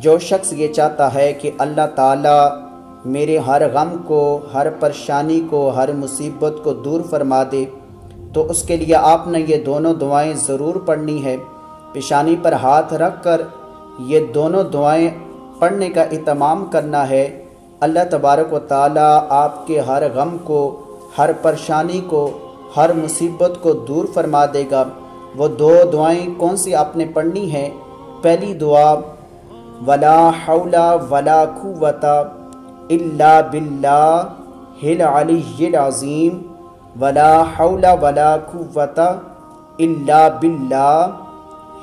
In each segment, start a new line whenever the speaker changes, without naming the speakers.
جو شخص یہ چاہتا ہے کہ اللہ تعالیٰ میرے ہر غم کو، ہر پریشانی کو، ہر مصیبت کو دور فرما دے، تو اس کے لیے آپ نے یہ دونوں دعائیں ضرور پڑھنی ہے۔ پیشانی پر ہاتھ رکھ کر یہ دونوں دعائیں پڑھنے کا اہتمام کرنا ہے۔ اللہ تبارک و تعالیٰ آپ کے ہر غم کو، ہر پریشانی کو، ہر مصیبت کو دور فرما دے گا۔ وہ دو دعائیں کون سی آپ نے پڑھنی ہیں؟ پہلی دعا ولا حول ولا قوت الا باللہ العلی العظیم، ولا حول ولا قوت الا باللہ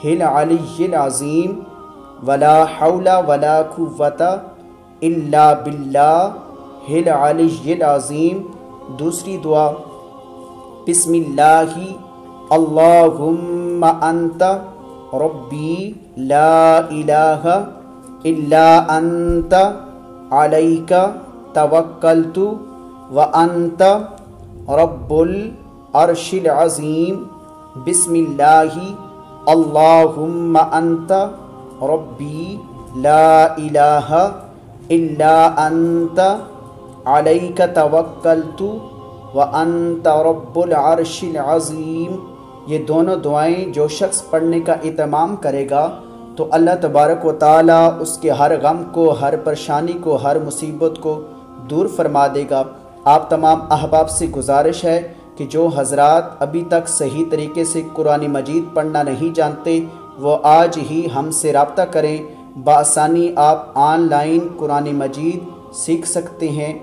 العلی العظیم، ولا حول ولا قوت الا باللہ العلی العظیم۔ دوسری دعا بسم اللہ اللہم انت ربی لا الہ الا انت علیک توکلت وانت رب العرش العظیم۔ بسم اللہ اللہم انت ربی لا الہ الا انت علیک توکلت وانت رب العرش العظیم۔ یہ دونوں دعائیں جو شخص پڑھنے کا اہتمام کرے گا تو اللہ تبارک و تعالیٰ اس کے ہر غم کو، ہر پریشانی کو، ہر مصیبت کو دور فرما دے گا۔ آپ تمام احباب سے گزارش ہے کہ جو حضرات ابھی تک صحیح طریقے سے قرآن مجید پڑھنا نہیں جانتے وہ آج ہی ہم سے رابطہ کریں۔ بآسانی آپ آن لائن قرآن مجید سیکھ سکتے ہیں۔